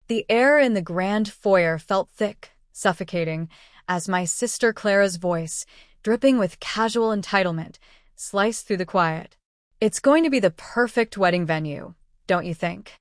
The air in the grand foyer felt thick, suffocating, as my sister Clara's voice, dripping with casual entitlement, sliced through the quiet. It's going to be the perfect wedding venue, don't you think?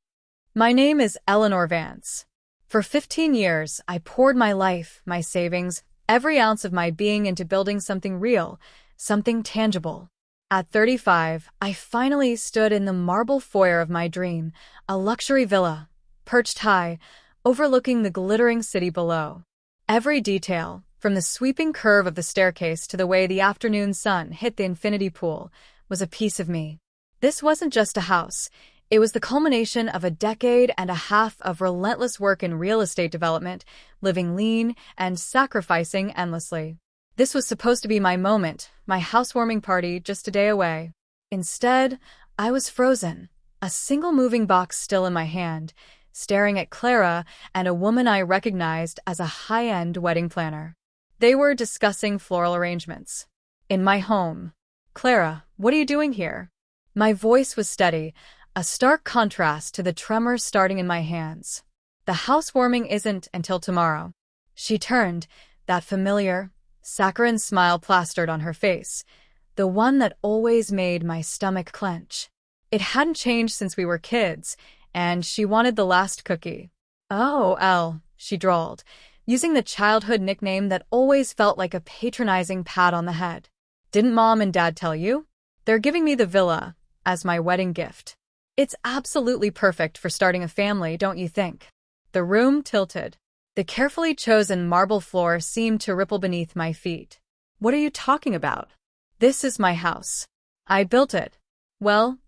My name is Eleanor Vance. For 15 years, I poured my life, my savings, every ounce of my being into building something real, something tangible. At 35, I finally stood in the marble foyer of my dream, a luxury villa, perched high, overlooking the glittering city below. Every detail, from the sweeping curve of the staircase to the way the afternoon sun hit the infinity pool, was a piece of me. This wasn't just a house. It was the culmination of a decade and a half of relentless work in real estate development, living lean and sacrificing endlessly. This was supposed to be my moment, my housewarming party just a day away. Instead, I was frozen, a single moving box still in my hand, staring at Clara and a woman I recognized as a high-end wedding planner. They were discussing floral arrangements. In my home. "Clara, what are you doing here?" My voice was steady, a stark contrast to the tremor starting in my hands. "The housewarming isn't until tomorrow." She turned, that familiar, saccharine smile plastered on her face, the one that always made my stomach clench. It hadn't changed since we were kids, and she wanted the last cookie. "Oh, Elle," she drawled, using the childhood nickname that always felt like a patronizing pat on the head. "Didn't Mom and Dad tell you? They're giving me the villa as my wedding gift. It's absolutely perfect for starting a family, don't you think?" The room tilted. The carefully chosen marble floor seemed to ripple beneath my feet. "What are you talking about? This is my house. I built it." "Well,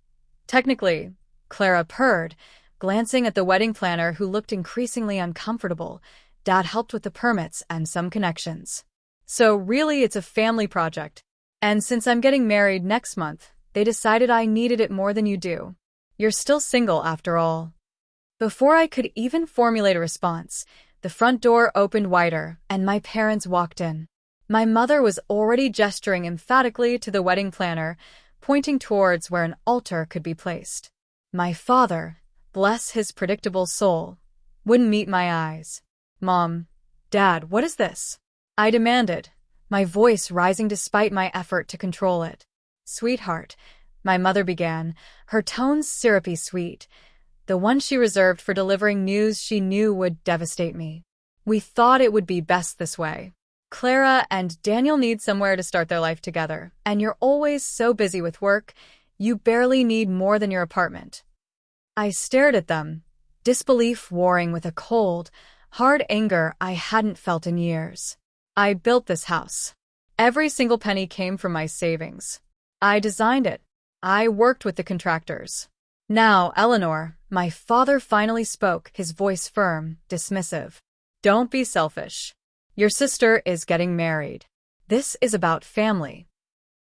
technically," Clara purred, glancing at the wedding planner who looked increasingly uncomfortable. "Dad helped with the permits and some connections. So really it's a family project. And since I'm getting married next month, they decided I needed it more than you do. You're still single after all." Before I could even formulate a response, the front door opened wider and my parents walked in. My mother was already gesturing emphatically to the wedding planner, pointing towards where an altar could be placed. My father, bless his predictable soul, wouldn't meet my eyes. "Mom, Dad, what is this?" I demanded, my voice rising despite my effort to control it. "Sweetheart," my mother began, her tones syrupy sweet, the one she reserved for delivering news she knew would devastate me. "We thought it would be best this way. Clara and Daniel need somewhere to start their life together, and you're always so busy with work, you barely need more than your apartment." I stared at them, disbelief warring with a cold, hard anger I hadn't felt in years. "I built this house. Every single penny came from my savings. I designed it. I worked with the contractors." "Now, Eleanor," my father finally spoke, his voice firm, dismissive. "Don't be selfish. Your sister is getting married. This is about family."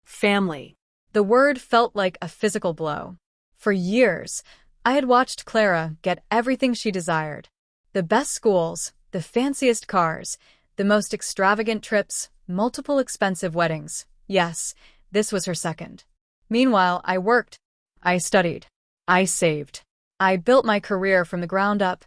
Family. The word felt like a physical blow. For years, I had watched Clara get everything she desired. The best schools, the fanciest cars, the most extravagant trips, multiple expensive weddings. Yes, this was her second. Meanwhile, I worked. I studied. I saved. I built my career from the ground up,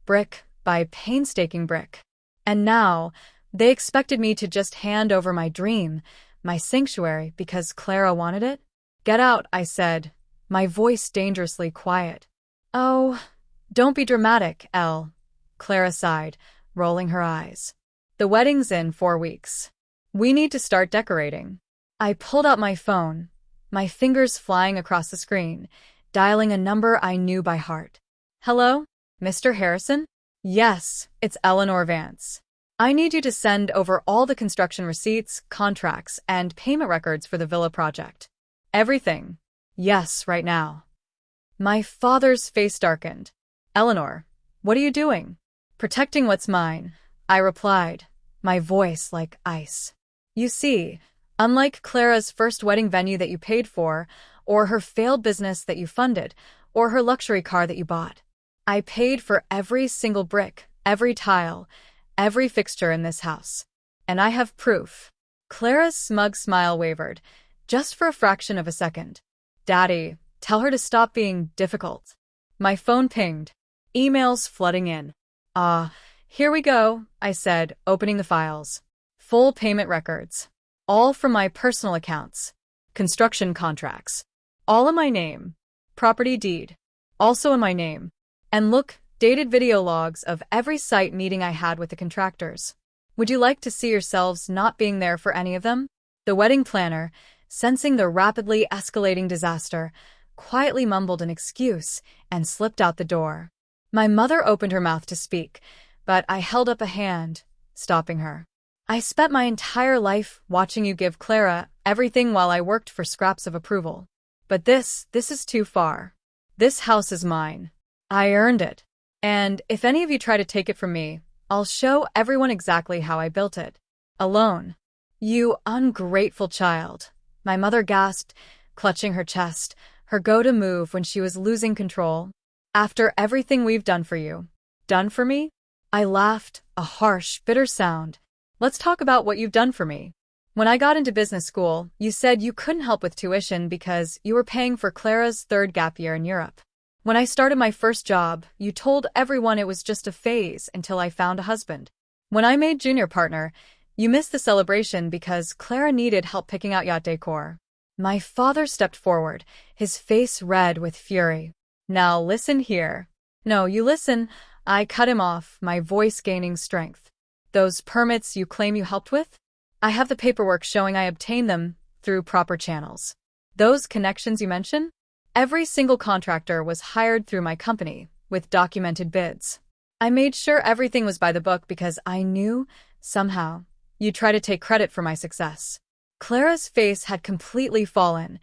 brick by painstaking brick. And now, they expected me to just hand over my dream, my sanctuary, because Clara wanted it? "Get out," I said, my voice dangerously quiet. "Oh, don't be dramatic, Elle," Clara sighed, rolling her eyes. "The wedding's in 4 weeks. We need to start decorating." I pulled out my phone, my fingers flying across the screen, dialing a number I knew by heart. "Hello, Mr. Harrison?" "Yes, it's Eleanor Vance. I need you to send over all the construction receipts, contracts, and payment records for the villa project. Everything. Yes, right now." My father's face darkened. "Eleanor, what are you doing?" "Protecting what's mine," I replied, my voice like ice. "You see, unlike Clara's first wedding venue that you paid for, or her failed business that you funded, or her luxury car that you bought, I paid for every single brick, every tile, every fixture in this house. And I have proof." Clara's smug smile wavered, just for a fraction of a second. "Daddy, tell her to stop being difficult." My phone pinged, emails flooding in. Ah, here we go, I said, opening the files. Full payment records. All from my personal accounts. Construction contracts. All in my name. Property deed. Also in my name. And look, dated video logs of every site meeting I had with the contractors. Would you like to see yourselves not being there for any of them? The wedding planner, sensing the rapidly escalating disaster, quietly mumbled an excuse and slipped out the door. My mother opened her mouth to speak, but I held up a hand, stopping her. I spent my entire life watching you give Clara everything while I worked for scraps of approval. But this is too far. This house is mine. I earned it. And if any of you try to take it from me, I'll show everyone exactly how I built it. Alone. You ungrateful child. My mother gasped, clutching her chest, her go-to move when she was losing control. After everything we've done for you. Done for me? I laughed, a harsh, bitter sound. Let's talk about what you've done for me. When I got into business school, you said you couldn't help with tuition because you were paying for Clara's third gap year in Europe. When I started my first job, you told everyone it was just a phase until I found a husband. When I made junior partner, you missed the celebration because Clara needed help picking out yacht decor. My father stepped forward, his face red with fury. Now listen here. No, you listen. I cut him off, my voice gaining strength. Those permits you claim you helped with? I have the paperwork showing I obtained them through proper channels. Those connections you mention? Every single contractor was hired through my company, with documented bids. I made sure everything was by the book because I knew, somehow, you'd try to take credit for my success. Clara's face had completely fallen,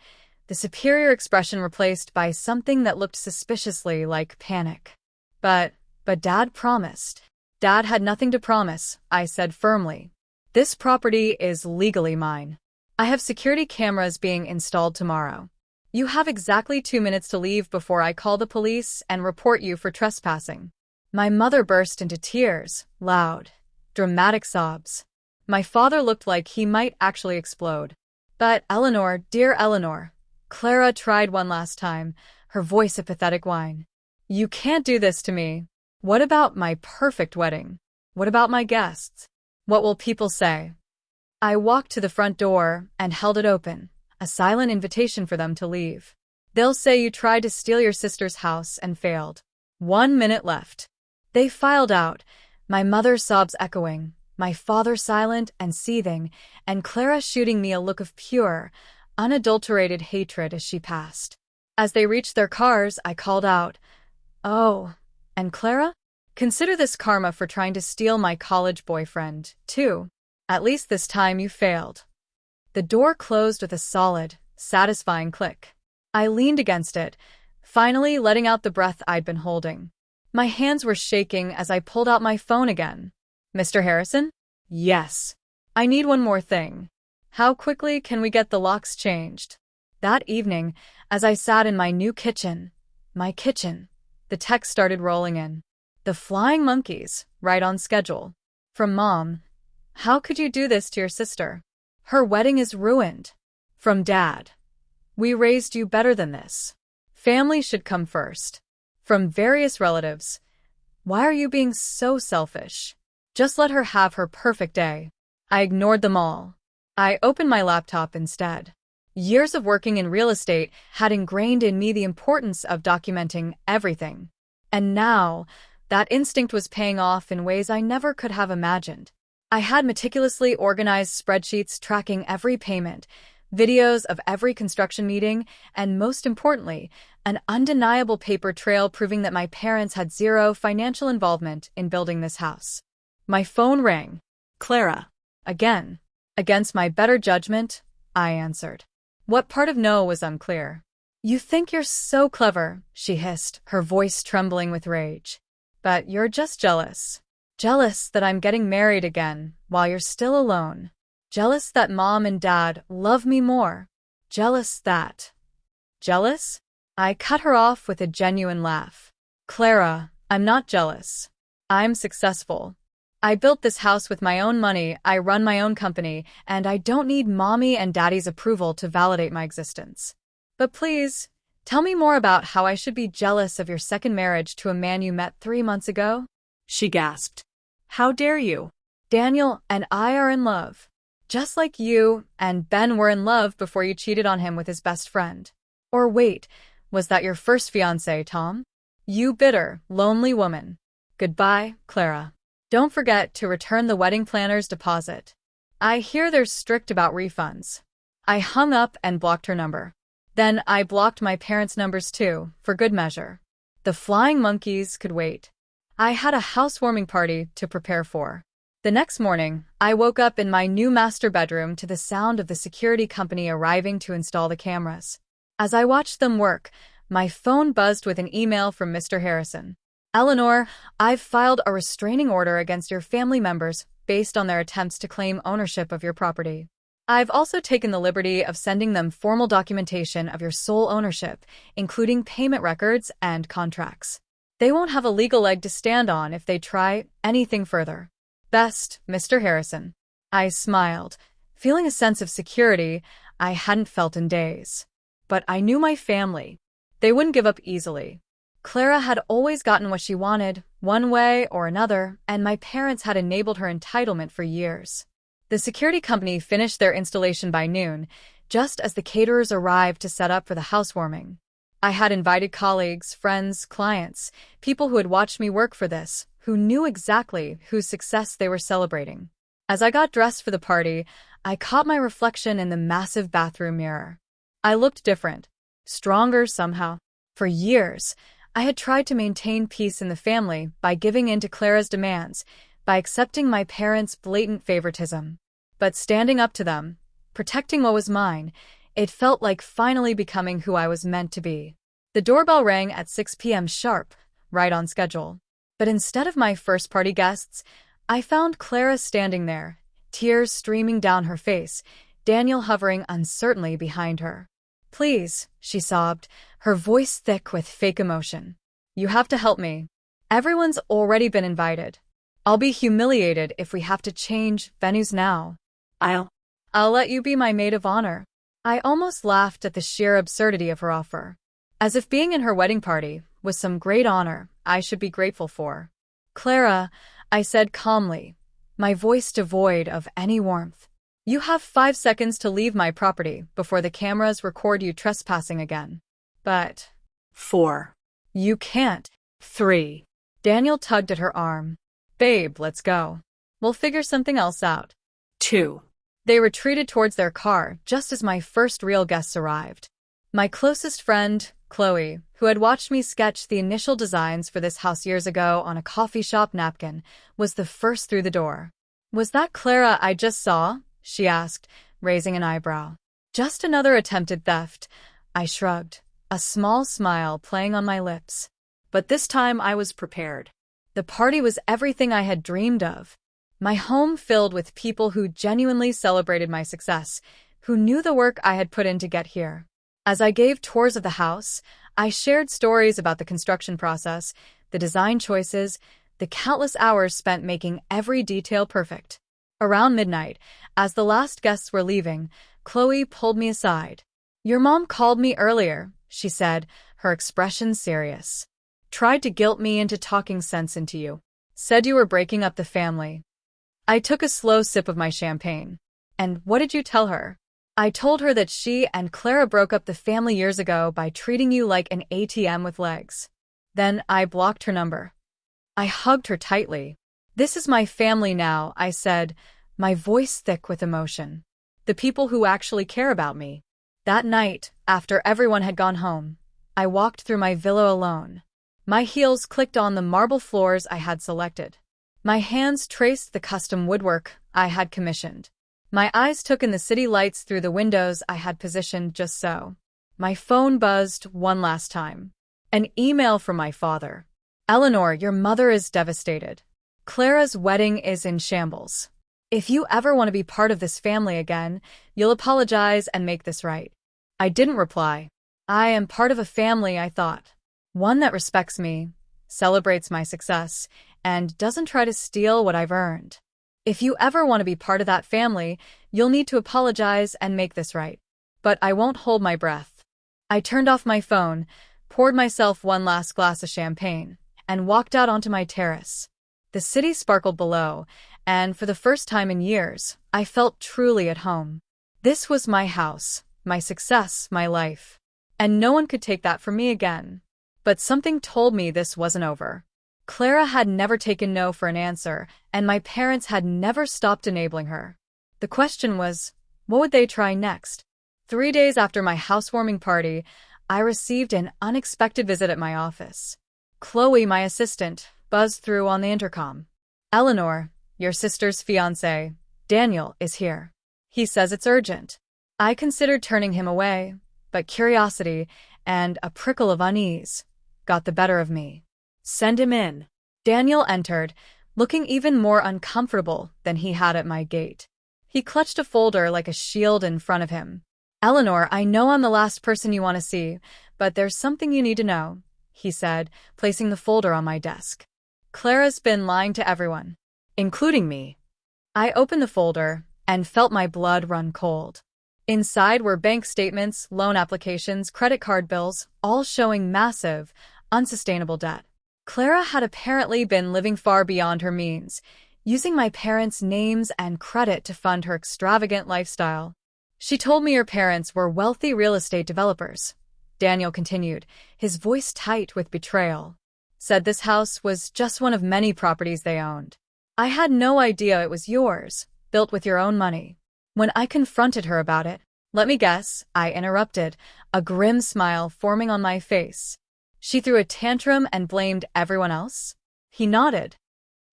the superior expression replaced by something that looked suspiciously like panic. But Dad promised. Dad had nothing to promise, I said firmly. This property is legally mine. I have security cameras being installed tomorrow. You have exactly 2 minutes to leave before I call the police and report you for trespassing. My mother burst into tears, loud, dramatic sobs. My father looked like he might actually explode. But Eleanor, dear Eleanor, Clara tried one last time, her voice a pathetic whine. You can't do this to me. What about my perfect wedding? What about my guests? What will people say? I walked to the front door and held it open, a silent invitation for them to leave. They'll say you tried to steal your sister's house and failed. 1 minute left. They filed out, my mother's sobs echoing, my father silent and seething, and Clara shooting me a look of pure, unadulterated hatred as she passed. As they reached their cars, I called out, "Oh, and Clara? Consider this karma for trying to steal my college boyfriend, too. At least this time you failed." The door closed with a solid, satisfying click. I leaned against it, finally letting out the breath I'd been holding. My hands were shaking as I pulled out my phone again. "Mr. Harrison?" "Yes. I need one more thing. How quickly can we get the locks changed?" That evening, as I sat in my new kitchen, the text started rolling in. The flying monkeys, right on schedule. From Mom, "How could you do this to your sister? Her wedding is ruined." From Dad, "We raised you better than this. Family should come first." From various relatives, "Why are you being so selfish? Just let her have her perfect day." I ignored them all. I opened my laptop instead. Years of working in real estate had ingrained in me the importance of documenting everything. And now, that instinct was paying off in ways I never could have imagined. I had meticulously organized spreadsheets tracking every payment, videos of every construction meeting, and most importantly, an undeniable paper trail proving that my parents had zero financial involvement in building this house. My phone rang. "Clara." Again. Against my better judgment, I answered. What part of no was unclear. "You think you're so clever," she hissed, her voice trembling with rage. "But you're just jealous. Jealous that I'm getting married again while you're still alone. Jealous that Mom and Dad love me more. Jealous that..." "Jealous?" I cut her off with a genuine laugh. "Clara, I'm not jealous. I'm successful. I built this house with my own money, I run my own company, and I don't need Mommy and Daddy's approval to validate my existence. But please, tell me more about how I should be jealous of your second marriage to a man you met 3 months ago." she gasped. How dare you? Daniel and I are in love. Just like you and Ben were in love before you cheated on him with his best friend. Or wait, was that your first fiancé, Tom? You bitter, lonely woman. Goodbye, Clara. Don't forget to return the wedding planner's deposit. I hear they're strict about refunds. I hung up and blocked her number. Then I blocked my parents' numbers too, for good measure. The flying monkeys could wait. I had a housewarming party to prepare for. The next morning, I woke up in my new master bedroom to the sound of the security company arriving to install the cameras. As I watched them work, my phone buzzed with an email from Mr. Harrison. Eleanor, I've filed a restraining order against your family members based on their attempts to claim ownership of your property. I've also taken the liberty of sending them formal documentation of your sole ownership, including payment records and contracts. They won't have a legal leg to stand on if they try anything further. Best, Mr. Harrison. I smiled, feeling a sense of security I hadn't felt in days. But I knew my family. They wouldn't give up easily. Clara had always gotten what she wanted, one way or another, and my parents had enabled her entitlement for years. The security company finished their installation by noon, just as the caterers arrived to set up for the housewarming. I had invited colleagues, friends, clients, people who had watched me work for this, who knew exactly whose success they were celebrating. As I got dressed for the party, I caught my reflection in the massive bathroom mirror. I looked different, stronger somehow. For years, I had tried to maintain peace in the family by giving in to Clara's demands, by accepting my parents' blatant favoritism. But standing up to them, protecting what was mine, it felt like finally becoming who I was meant to be. The doorbell rang at 6 p.m. sharp, right on schedule. But instead of my first party guests, I found Clara standing there, tears streaming down her face, Daniel hovering uncertainly behind her. Please, she sobbed, her voice thick with fake emotion. You have to help me. Everyone's already been invited. I'll be humiliated if we have to change venues now. I'll let you be my maid of honor. I almost laughed at the sheer absurdity of her offer. As if being in her wedding party was some great honor I should be grateful for. Clara, I said calmly, my voice devoid of any warmth. You have 5 seconds to leave my property before the cameras record you trespassing again. But 4. You can't. 3. Daniel tugged at her arm. Babe, let's go. We'll figure something else out. 2. They retreated towards their car just as my first real guests arrived. My closest friend, Chloe, who had watched me sketch the initial designs for this house years ago on a coffee shop napkin, was the first through the door. Was that Clara I just saw? She asked, raising an eyebrow. Just another attempted theft. I shrugged, a small smile playing on my lips. But this time I was prepared. The party was everything I had dreamed of. My home filled with people who genuinely celebrated my success, who knew the work I had put in to get here. As I gave tours of the house, I shared stories about the construction process, the design choices, the countless hours spent making every detail perfect. Around midnight, as the last guests were leaving, Chloe pulled me aside. Your mom called me earlier, she said, her expression serious. Tried to guilt me into talking sense into you. Said you were breaking up the family. I took a slow sip of my champagne. And what did you tell her? I told her that she and Clara broke up the family years ago by treating you like an ATM with legs. Then I blocked her number. I hugged her tightly. This is my family now, I said, my voice thick with emotion. The people who actually care about me. That night, after everyone had gone home, I walked through my villa alone. My heels clicked on the marble floors I had selected. My hands traced the custom woodwork I had commissioned. My eyes took in the city lights through the windows I had positioned just so. My phone buzzed one last time. An email from my father. Eleanor, your mother is devastated. Clara's wedding is in shambles. If you ever want to be part of this family again, you'll apologize and make this right. I didn't reply. I am part of a family, I thought. One that respects me, celebrates my success, and doesn't try to steal what I've earned. If you ever want to be part of that family, you'll need to apologize and make this right. But I won't hold my breath. I turned off my phone, poured myself one last glass of champagne, and walked out onto my terrace. The city sparkled below, and for the first time in years, I felt truly at home. This was my house, my success, my life. And no one could take that from me again. But something told me this wasn't over. Clara had never taken no for an answer, and my parents had never stopped enabling her. The question was, what would they try next? 3 days after my housewarming party, I received an unexpected visit at my office. Chloe, my assistant, buzzed through on the intercom. "Eleanor, your sister's fiancé, Daniel, is here. He says it's urgent." I considered turning him away, but curiosity and a prickle of unease got the better of me. Send him in. Daniel entered, looking even more uncomfortable than he had at my gate. He clutched a folder like a shield in front of him. "Eleanor, I know I'm the last person you want to see, but there's something you need to know," he said, placing the folder on my desk. "Clara's been lying to everyone, including me." I opened the folder and felt my blood run cold. Inside were bank statements, loan applications, credit card bills, all showing massive, unsustainable debt. Clara had apparently been living far beyond her means, using my parents' names and credit to fund her extravagant lifestyle. "She told me your parents were wealthy real estate developers," Daniel continued, his voice tight with betrayal. "Said this house was just one of many properties they owned. I had no idea it was yours, built with your own money." When I confronted her about it, "Let me guess," I interrupted, a grim smile forming on my face. "She threw a tantrum and blamed everyone else?" He nodded.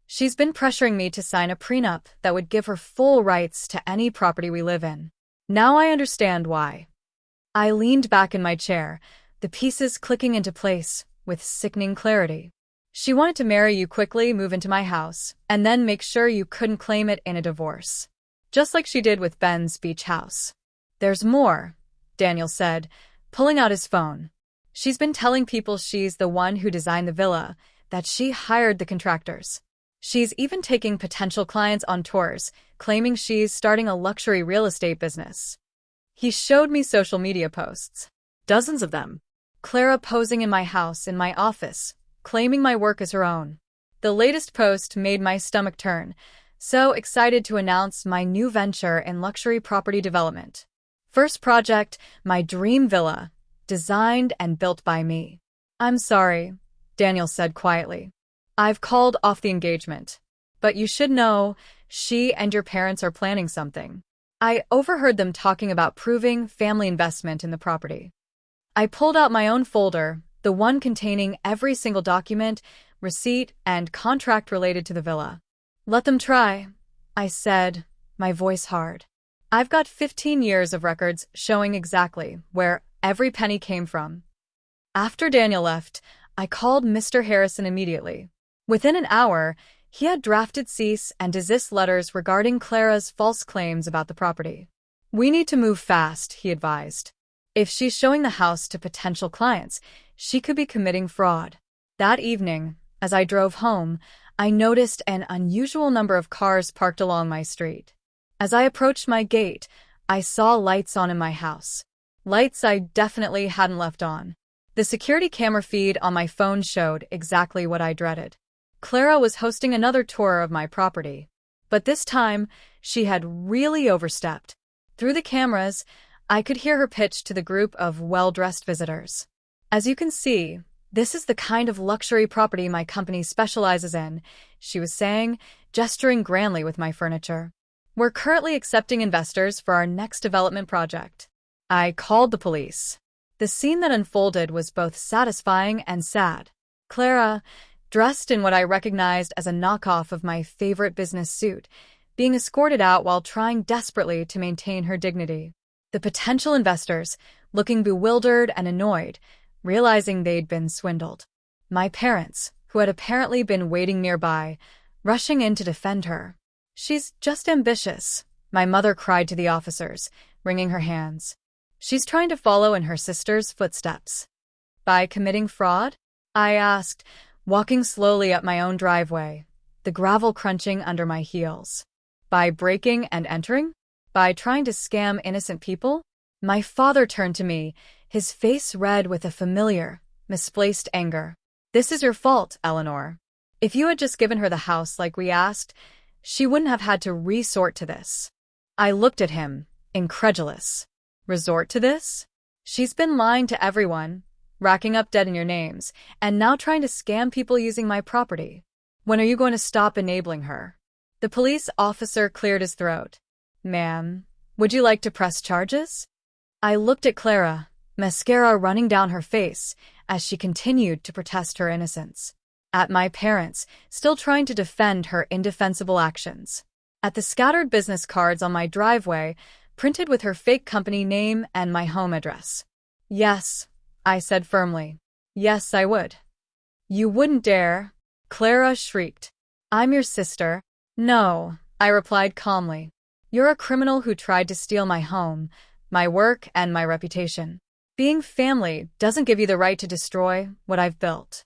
"She's been pressuring me to sign a prenup that would give her full rights to any property we live in. Now I understand why." I leaned back in my chair, the pieces clicking into place with sickening clarity. "She wanted to marry you quickly, move into my house, and then make sure you couldn't claim it in a divorce. Just like she did with Ben's beach house." "There's more," Daniel said, pulling out his phone. "She's been telling people she's the one who designed the villa, that she hired the contractors. She's even taking potential clients on tours, claiming she's starting a luxury real estate business." He showed me social media posts. Dozens of them. Clara posing in my house, in my office, claiming my work as her own. The latest post made my stomach turn, so excited to announce my new venture in luxury property development. First project, my dream villa, designed and built by me. "I'm sorry," Daniel said quietly. "I've called off the engagement. But you should know, she and your parents are planning something." I overheard them talking about proving family investment in the property. I pulled out my own folder, the one containing every single document, receipt, and contract related to the villa. "Let them try," I said, my voice hard. "I've got 15 years of records showing exactly where every penny came from." After Daniel left, I called Mr. Harrison immediately. Within an hour, he had drafted cease and desist letters regarding Clara's false claims about the property. "We need to move fast," he advised. "If she's showing the house to potential clients, she could be committing fraud." That evening, as I drove home, I noticed an unusual number of cars parked along my street. As I approached my gate, I saw lights on in my house. Lights I definitely hadn't left on. The security camera feed on my phone showed exactly what I dreaded. Clara was hosting another tour of my property. But this time, she had really overstepped. Through the cameras, I could hear her pitch to the group of well-dressed visitors. "As you can see, this is the kind of luxury property my company specializes in," she was saying, gesturing grandly with my furniture. "We're currently accepting investors for our next development project." I called the police. The scene that unfolded was both satisfying and sad. Clara, dressed in what I recognized as a knockoff of my favorite business suit, being escorted out while trying desperately to maintain her dignity. The potential investors, looking bewildered and annoyed, realizing they'd been swindled. My parents, who had apparently been waiting nearby, rushing in to defend her. "She's just ambitious," my mother cried to the officers, wringing her hands. "She's trying to follow in her sister's footsteps." "By committing fraud?" I asked, walking slowly up my own driveway, the gravel crunching under my heels. "By breaking and entering? By trying to scam innocent people?" My father turned to me, his face red with a familiar, misplaced anger. "This is your fault, Eleanor. If you had just given her the house like we asked, she wouldn't have had to resort to this. I looked at him, incredulous. Resort to this? She's been lying to everyone, racking up debt in your names, and now trying to scam people using my property. When are you going to stop enabling her? The police officer cleared his throat. Ma'am, would you like to press charges? I looked at Clara, mascara running down her face, as she continued to protest her innocence. At my parents, still trying to defend her indefensible actions. At the scattered business cards on my driveway, printed with her fake company name and my home address. Yes, I said firmly. Yes, I would. You wouldn't dare, Clara shrieked. I'm your sister. No, I replied calmly. You're a criminal who tried to steal my home, my work, and my reputation. Being family doesn't give you the right to destroy what I've built.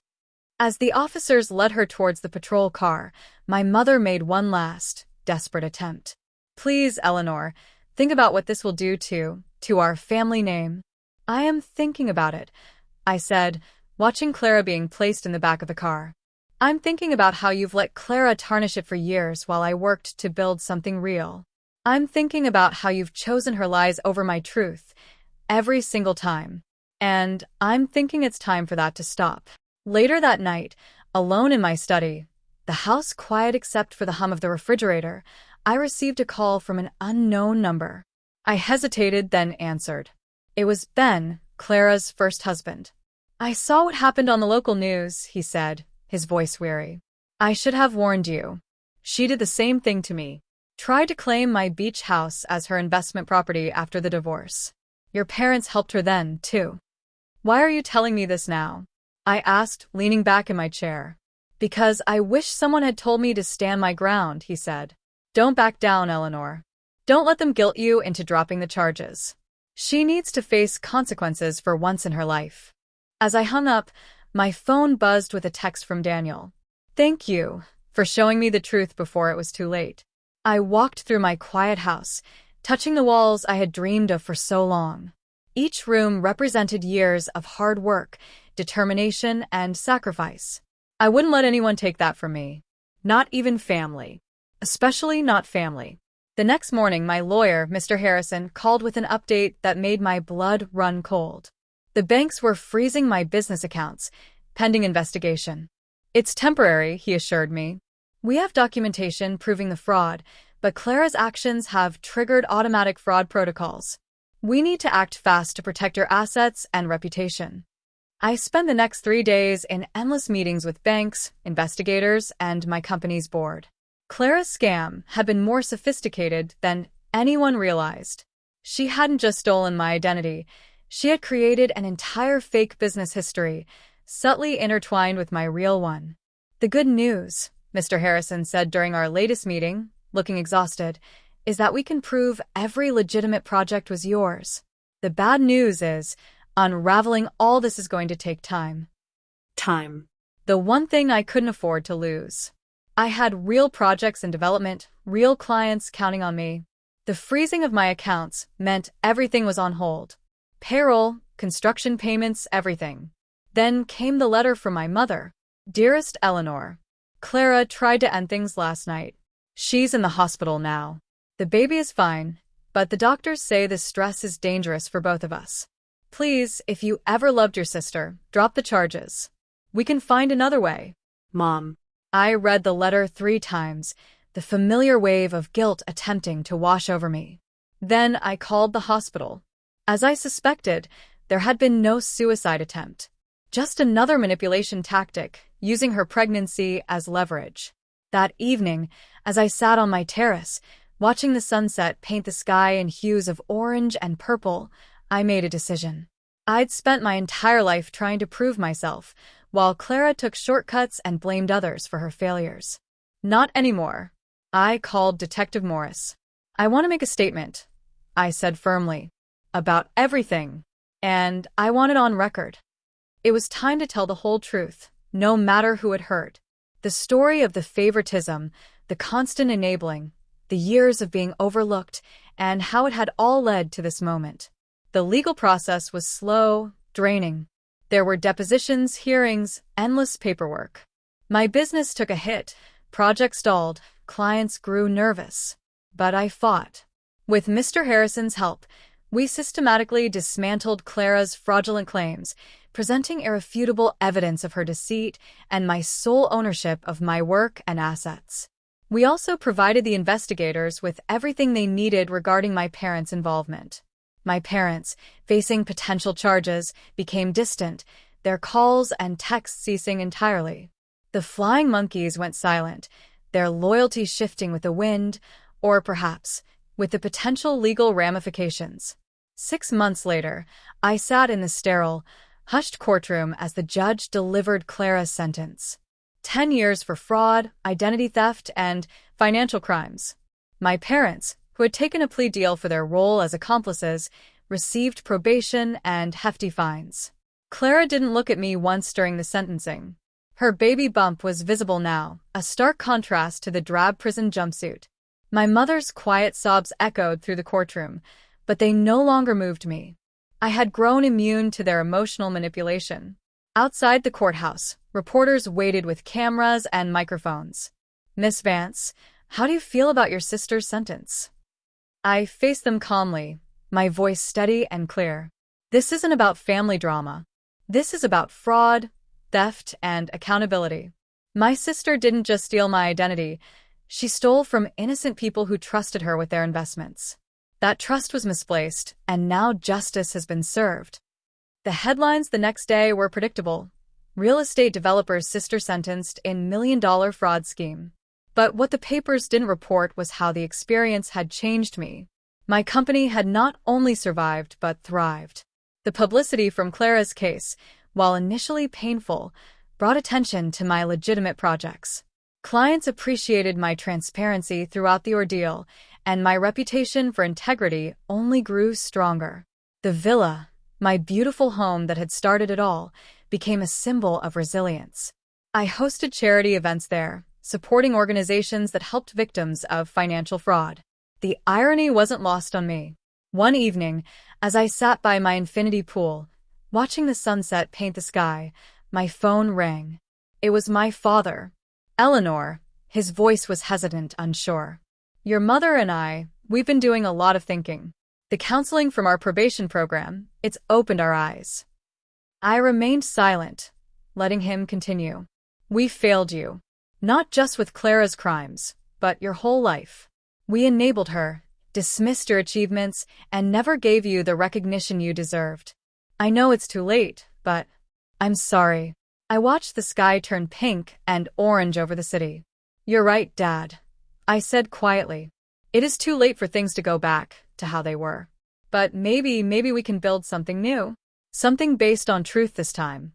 As the officers led her towards the patrol car, my mother made one last, desperate attempt. Please, Eleanor, think about what this will do to our family name. I am thinking about it, I said, watching Clara being placed in the back of the car. I'm thinking about how you've let Clara tarnish it for years while I worked to build something real. I'm thinking about how you've chosen her lies over my truth, every single time. And I'm thinking it's time for that to stop. Later that night, alone in my study, the house quiet except for the hum of the refrigerator, I received a call from an unknown number. I hesitated, then answered. It was Ben, Clara's first husband. I saw what happened on the local news, he said, his voice weary. I should have warned you. She did the same thing to me. Tried to claim my beach house as her investment property after the divorce. Your parents helped her then, too. Why are you telling me this now? I asked, leaning back in my chair. Because I wish someone had told me to stand my ground, he said. Don't back down, Eleanor. Don't let them guilt you into dropping the charges. She needs to face consequences for once in her life. As I hung up, my phone buzzed with a text from Daniel. Thank you for showing me the truth before it was too late. I walked through my quiet house, touching the walls I had dreamed of for so long. Each room represented years of hard work, determination, and sacrifice. I wouldn't let anyone take that from me. Not even family. Especially not family. The next morning, my lawyer, Mr. Harrison, called with an update that made my blood run cold. The banks were freezing my business accounts, pending investigation. It's temporary, he assured me. We have documentation proving the fraud, but Clara's actions have triggered automatic fraud protocols. We need to act fast to protect your assets and reputation. I spent the next 3 days in endless meetings with banks, investigators, and my company's board. Clara's scam had been more sophisticated than anyone realized. She hadn't just stolen my identity. She had created an entire fake business history, subtly intertwined with my real one. The good news, Mr. Harrison said during our latest meeting, looking exhausted, is that we can prove every legitimate project was yours. The bad news is, unraveling all this is going to take time. Time. The one thing I couldn't afford to lose. I had real projects in development, real clients counting on me. The freezing of my accounts meant everything was on hold. Payroll, construction payments, everything. Then came the letter from my mother. Dearest Eleanor, Clara tried to end things last night. She's in the hospital now. The baby is fine, but the doctors say the stress is dangerous for both of us. Please, if you ever loved your sister, drop the charges. We can find another way. Mom. I read the letter 3 times, the familiar wave of guilt attempting to wash over me. Then I called the hospital. As I suspected, there had been no suicide attempt. Just another manipulation tactic, using her pregnancy as leverage. That evening, as I sat on my terrace, watching the sunset paint the sky in hues of orange and purple, I made a decision. I'd spent my entire life trying to prove myself, while Clara took shortcuts and blamed others for her failures. Not anymore. I called Detective Morris. I want to make a statement, I said firmly, about everything, and I want it on record. It was time to tell the whole truth, no matter who it hurt. The story of the favoritism, the constant enabling, the years of being overlooked, and how it had all led to this moment. The legal process was slow, draining. There were depositions, hearings, endless paperwork. My business took a hit, projects stalled, clients grew nervous. But I fought. With Mr. Harrison's help, we systematically dismantled Clara's fraudulent claims, presenting irrefutable evidence of her deceit and my sole ownership of my work and assets. We also provided the investigators with everything they needed regarding my parents' involvement. My parents, facing potential charges, became distant, their calls and texts ceasing entirely. The flying monkeys went silent, their loyalty shifting with the wind, or perhaps with the potential legal ramifications. 6 months later, I sat in the sterile, hushed courtroom as the judge delivered Clara's sentence. 10 years for fraud, identity theft, and financial crimes. My parents, who had taken a plea deal for their role as accomplices, received probation and hefty fines. Clara didn't look at me once during the sentencing. Her baby bump was visible now, a stark contrast to the drab prison jumpsuit. My mother's quiet sobs echoed through the courtroom, but they no longer moved me. I had grown immune to their emotional manipulation. Outside the courthouse, reporters waited with cameras and microphones. "Miss Vance, how do you feel about your sister's sentence?" I faced them calmly, my voice steady and clear. This isn't about family drama. This is about fraud, theft, and accountability. My sister didn't just steal my identity, she stole from innocent people who trusted her with their investments. That trust was misplaced, and now justice has been served. The headlines the next day were predictable. Real estate developer's sister sentenced in million-dollar fraud scheme. But what the papers didn't report was how the experience had changed me. My company had not only survived but thrived. The publicity from Clara's case, while initially painful, brought attention to my legitimate projects. Clients appreciated my transparency throughout the ordeal, and my reputation for integrity only grew stronger. The villa, my beautiful home that had started it all, became a symbol of resilience. I hosted charity events there, supporting organizations that helped victims of financial fraud. The irony wasn't lost on me. One evening, as I sat by my infinity pool, watching the sunset paint the sky, my phone rang. It was my father. Eleanor. His voice was hesitant, unsure. "Your mother and we've been doing a lot of thinking. The counseling from our probation program, it's opened our eyes." I remained silent, letting him continue. "We failed you. Not just with Clara's crimes, but your whole life. We enabled her, dismissed your achievements, and never gave you the recognition you deserved. I know it's too late, but I'm sorry." I watched the sky turn pink and orange over the city. "You're right, Dad," I said quietly. "It is too late for things to go back to how they were. But maybe we can build something new. Something based on truth this time."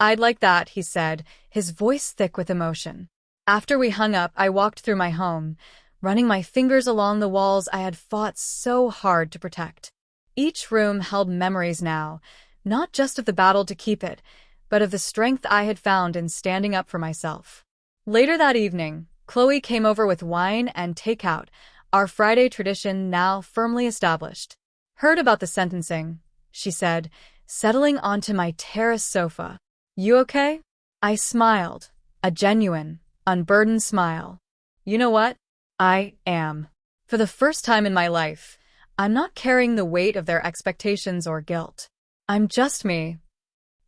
"I'd like that," he said, his voice thick with emotion. After we hung up, I walked through my home, running my fingers along the walls I had fought so hard to protect. Each room held memories now, not just of the battle to keep it, but of the strength I had found in standing up for myself. Later that evening, Chloe came over with wine and takeout, our Friday tradition now firmly established. "Heard about the sentencing," she said, settling onto my terrace sofa. "You okay?" I smiled, a genuine, unburdened smile. "You know what? I am. For the first time in my life, I'm not carrying the weight of their expectations or guilt. I'm just me."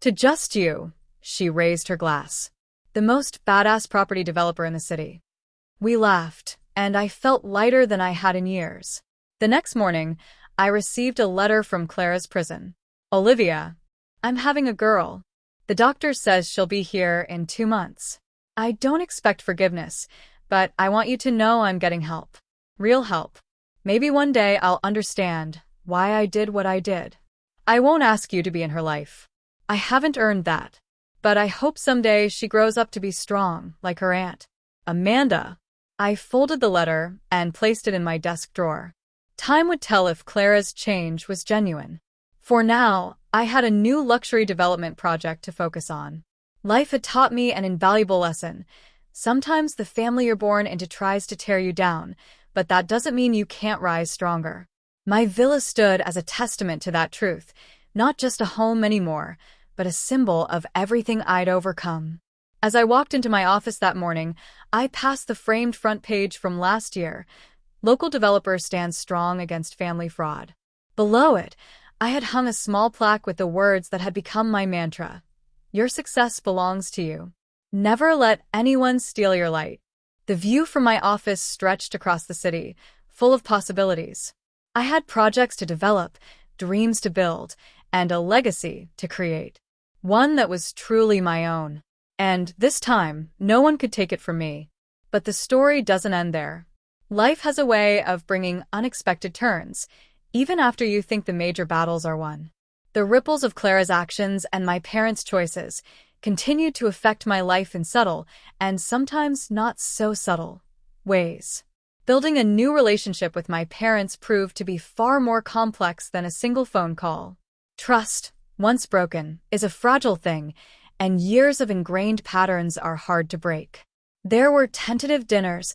"To just you," she raised her glass. "The most badass property developer in the city." We laughed, and I felt lighter than I had in years. The next morning, I received a letter from Clara's prison. "Olivia, I'm having a girl. The doctor says she'll be here in 2 months. I don't expect forgiveness, but I want you to know I'm getting help. Real help. Maybe one day I'll understand why I did what I did. I won't ask you to be in her life. I haven't earned that. But I hope someday she grows up to be strong, like her aunt, Amanda." I folded the letter and placed it in my desk drawer. Time would tell if Clara's change was genuine. For now, I had a new luxury development project to focus on. Life had taught me an invaluable lesson. Sometimes the family you're born into tries to tear you down, but that doesn't mean you can't rise stronger. My villa stood as a testament to that truth, not just a home anymore, but a symbol of everything I'd overcome. As I walked into my office that morning, I passed the framed front page from last year. Local developer stands strong against family fraud. Below it, I had hung a small plaque with the words that had become my mantra. Your success belongs to you. Never let anyone steal your light. The view from my office stretched across the city, full of possibilities. I had projects to develop, dreams to build, and a legacy to create. One that was truly my own. And this time, no one could take it from me. But the story doesn't end there. Life has a way of bringing unexpected turns, even after you think the major battles are won. The ripples of Clara's actions and my parents' choices continued to affect my life in subtle, and sometimes not so subtle, ways. Building a new relationship with my parents proved to be far more complex than a single phone call. Trust, once broken, is a fragile thing, and years of ingrained patterns are hard to break. There were tentative dinners,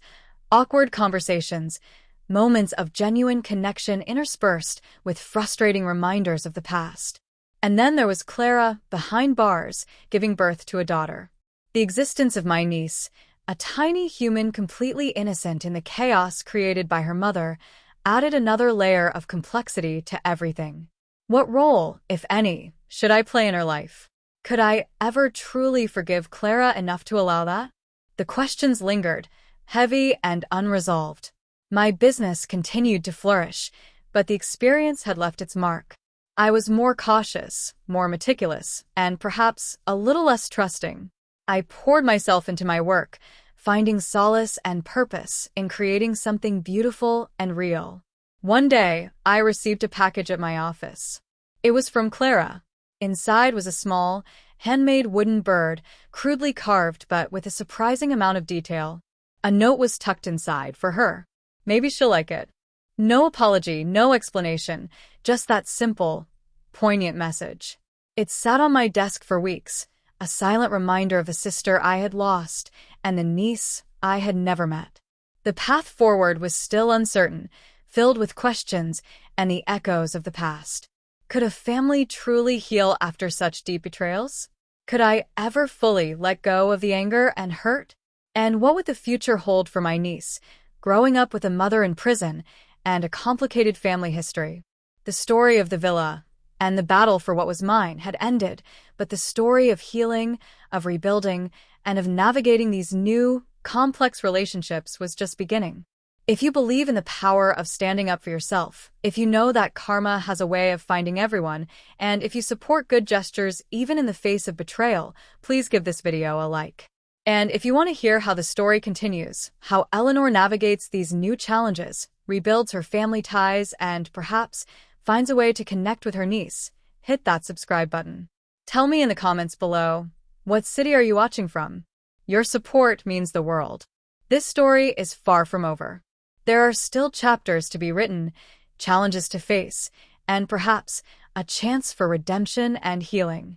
awkward conversations, moments of genuine connection interspersed with frustrating reminders of the past. And then there was Clara, behind bars, giving birth to a daughter. The existence of my niece, a tiny human completely innocent in the chaos created by her mother, added another layer of complexity to everything. What role, if any, should I play in her life? Could I ever truly forgive Clara enough to allow that? The questions lingered, heavy and unresolved. My business continued to flourish, but the experience had left its mark. I was more cautious, more meticulous, and perhaps a little less trusting. I poured myself into my work, finding solace and purpose in creating something beautiful and real. One day, I received a package at my office. It was from Clara. Inside was a small, handmade wooden bird, crudely carved but with a surprising amount of detail. A note was tucked inside for her. Maybe she'll like it. No apology, no explanation, just that simple, poignant message. It sat on my desk for weeks, a silent reminder of a sister I had lost and the niece I had never met. The path forward was still uncertain, filled with questions and the echoes of the past. Could a family truly heal after such deep betrayals? Could I ever fully let go of the anger and hurt? And what would the future hold for my niece, growing up with a mother in prison and a complicated family history? The story of the villa and the battle for what was mine had ended, but the story of healing, of rebuilding, and of navigating these new, complex relationships was just beginning. If you believe in the power of standing up for yourself, if you know that karma has a way of finding everyone, and if you support good gestures even in the face of betrayal, please give this video a like. And if you want to hear how the story continues, how Eleanor navigates these new challenges, rebuilds her family ties, and perhaps finds a way to connect with her niece, hit that subscribe button. Tell me in the comments below, what city are you watching from? Your support means the world. This story is far from over. There are still chapters to be written, challenges to face, and perhaps a chance for redemption and healing.